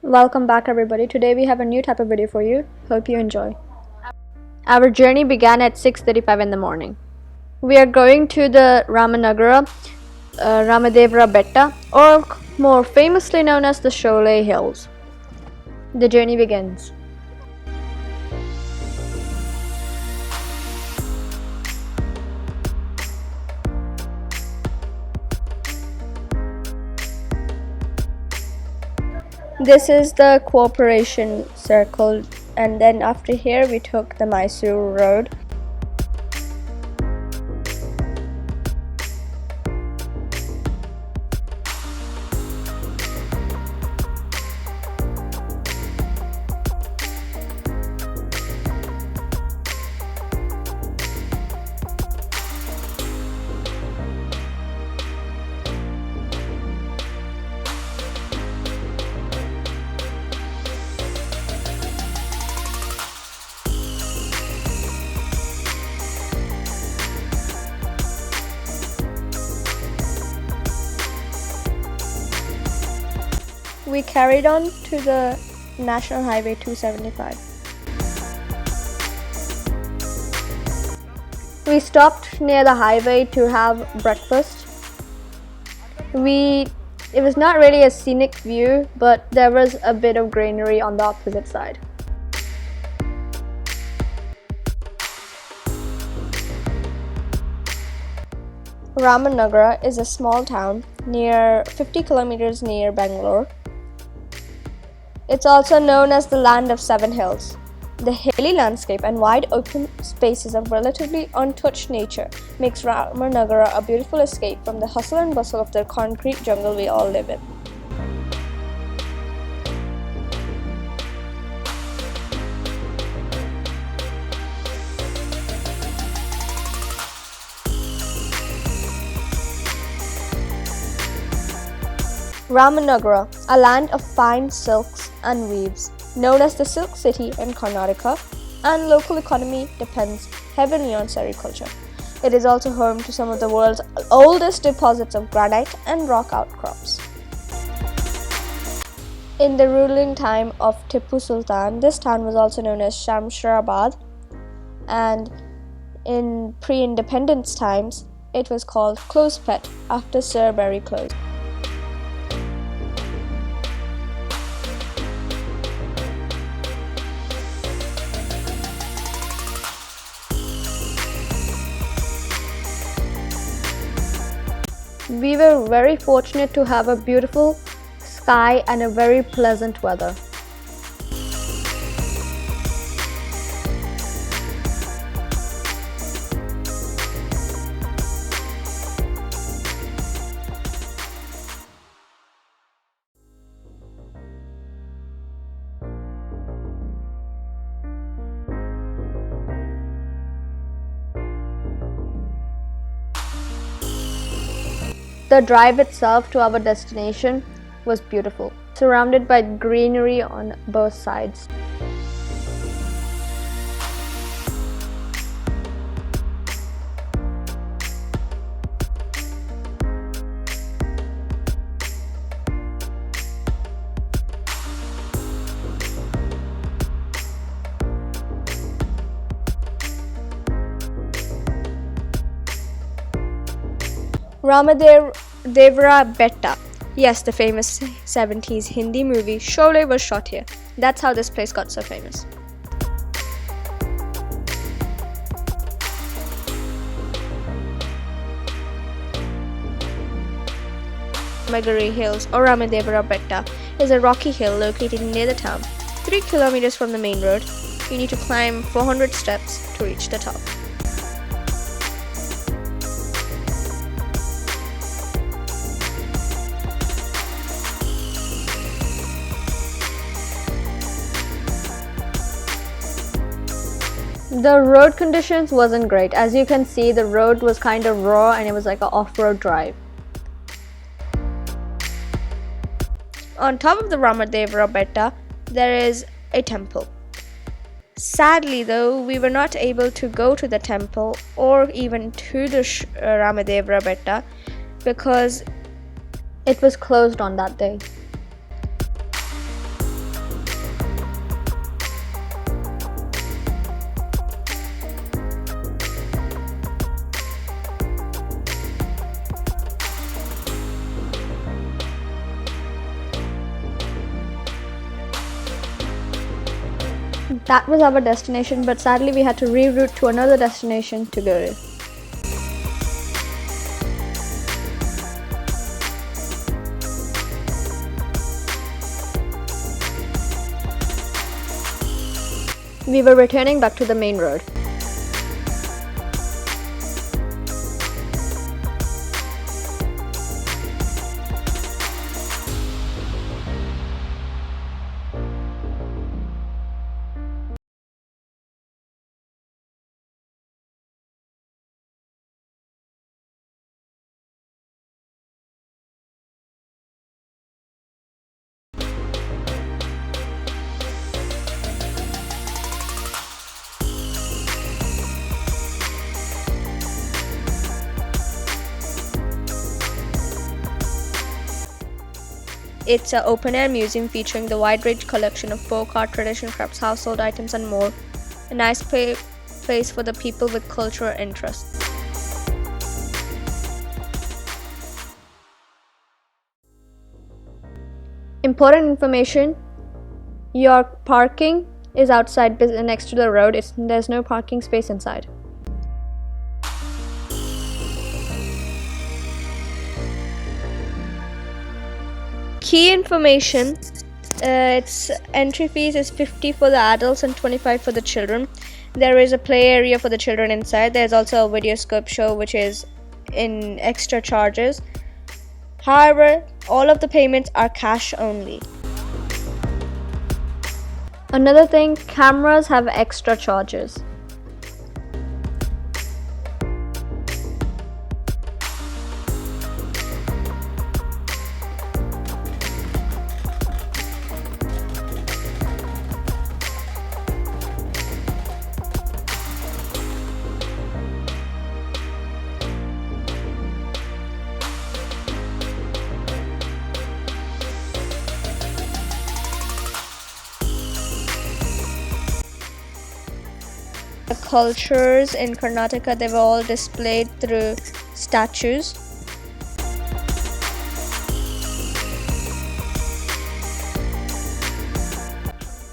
Welcome back everybody. Today we have a new type of video for you. Hope you enjoy. Our journey began at 6:35 in the morning. We are going to the Ramanagara, Ramadevra Betta, or more famously known as the Sholay Hills. The journey begins. This is the Cooperation Circle, and then after here we took the Mysore Road. We carried on to the National Highway 275. We stopped near the highway to have breakfast. It was not really a scenic view, but there was a bit of greenery on the opposite side. Ramanagara is a small town near 50 kilometers near Bangalore. It's also known as the land of seven hills. The hilly landscape and wide open spaces of relatively untouched nature makes Ramanagara a beautiful escape from the hustle and bustle of the concrete jungle we all live in. Ramanagara, a land of fine silks and weaves, known as the Silk City in Karnataka, and local economy depends heavily on sericulture. It is also home to some of the world's oldest deposits of granite and rock outcrops. In the ruling time of Tipu Sultan, this town was also known as Shamsharabad, and in pre-independence times, it was called Closepet after Sir Barry Close. We were very fortunate to have a beautiful sky and a very pleasant weather. The drive itself to our destination was beautiful, surrounded by greenery on both sides. Ramadevra Betta. Yes, the famous 70s Hindi movie Sholay was shot here. That's how this place got so famous. Sholay Hills or Ramadevra Betta is a rocky hill located near the town. 3 kilometers from the main road, you need to climb 400 steps to reach the top. The road conditions wasn't great. As you can see, the road was kind of raw and it was like an off-road drive. On top of the Ramadevra Betta, there is a temple. Sadly though, we were not able to go to the temple or even to the Ramadevra Betta because it was closed on that day. That was our destination, but sadly we had to reroute to another destination to go to. We were returning back to the main road. It's an open-air museum featuring the wide range collection of folk art, traditional crafts, household items and more. A nice place for the people with cultural interests. Important information: your parking is outside next to the road. There's no parking space inside. Key information: its entry fees is 50 for the adults and 25 for the children. There is a play area for the children inside. There's also a videoscope show which is in extra charges. However, all of the payments are cash only. Another thing, cameras have extra charges. The cultures in Karnataka, they were all displayed through statues.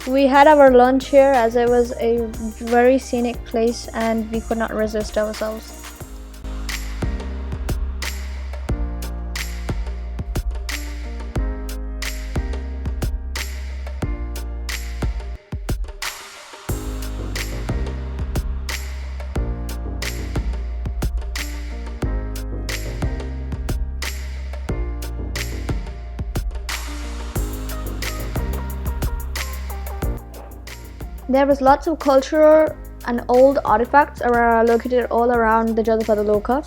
We had our lunch here as it was a very scenic place and we could not resist ourselves. There was lots of cultural and old artifacts located all around the Janapada Loka.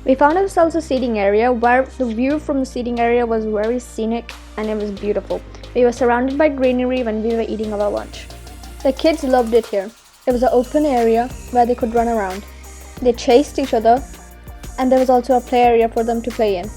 We found ourselves a seating area where the view from the seating area was very scenic and it was beautiful. We were surrounded by greenery when we were eating our lunch. The kids loved it here. It was an open area where they could run around. They chased each other and there was also a play area for them to play in.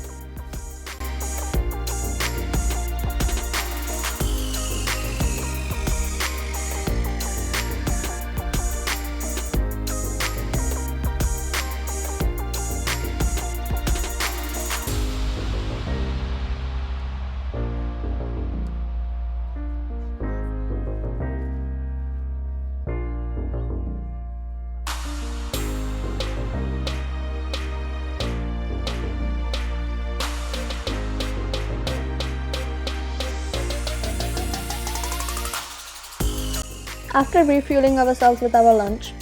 After refueling ourselves with our lunch,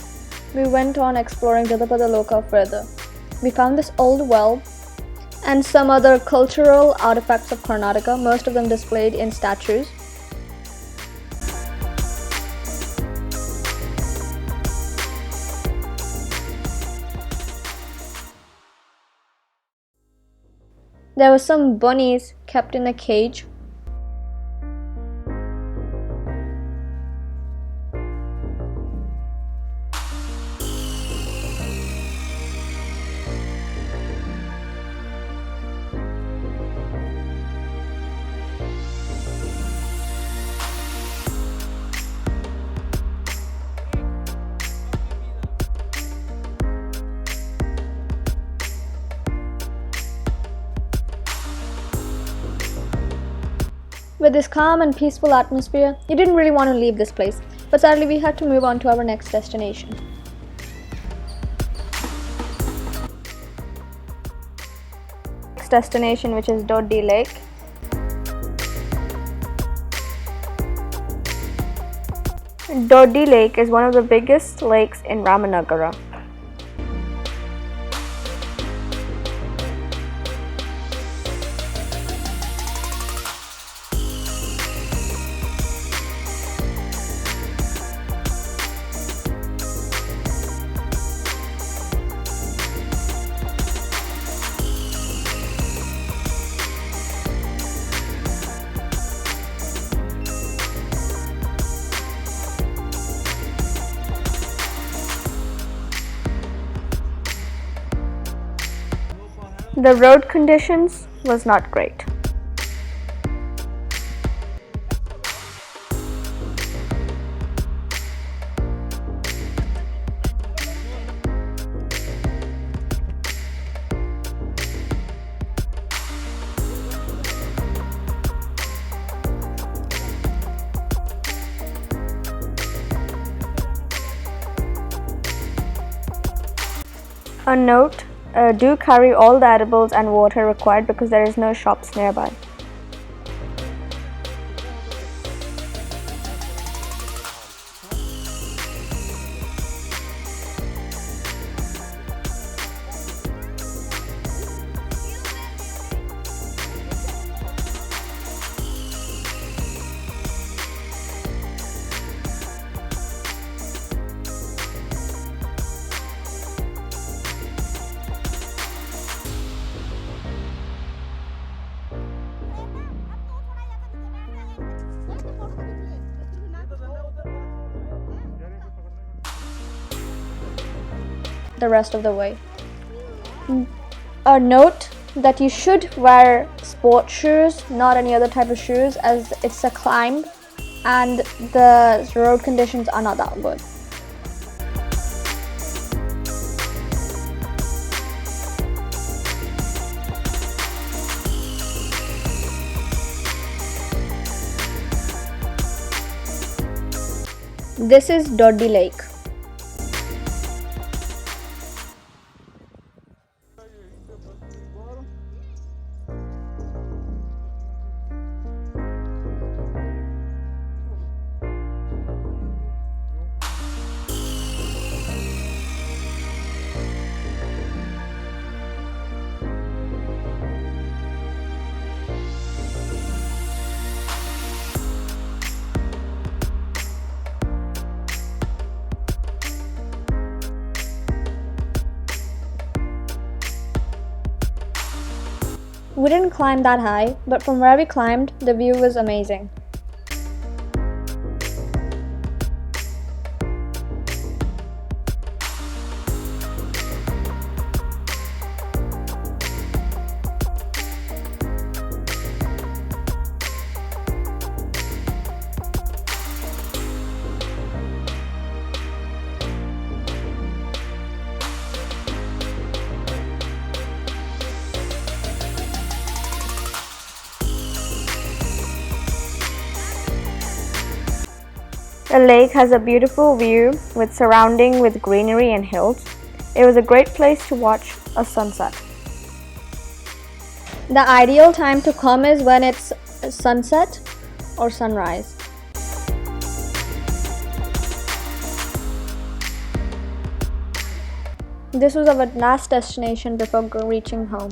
we went on exploring Janapada Loka further. We found this old well and some other cultural artifacts of Karnataka, most of them displayed in statues. There were some bunnies kept in a cage. With this calm and peaceful atmosphere, you didn't really want to leave this place, but sadly we had to move on to our next destination. Next destination, which is Doodi Lake. Doodi Lake is one of the biggest lakes in Ramanagara. The road conditions was not great. A note, do carry all the edibles and water required because there is no shops nearby. The rest of the way. A note that you should wear sport shoes, not any other type of shoes, as it's a climb and the road conditions are not that good. This is Doodi Lake. We didn't climb that high, but from where we climbed, the view was amazing. The lake has a beautiful view with surrounding with greenery and hills. It was a great place to watch a sunset. The ideal time to come is when it's sunset or sunrise. This was our last destination before reaching home.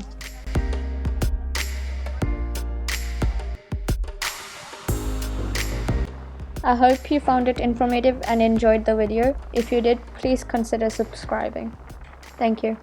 I hope you found it informative and enjoyed the video. If you did, please consider subscribing. Thank you.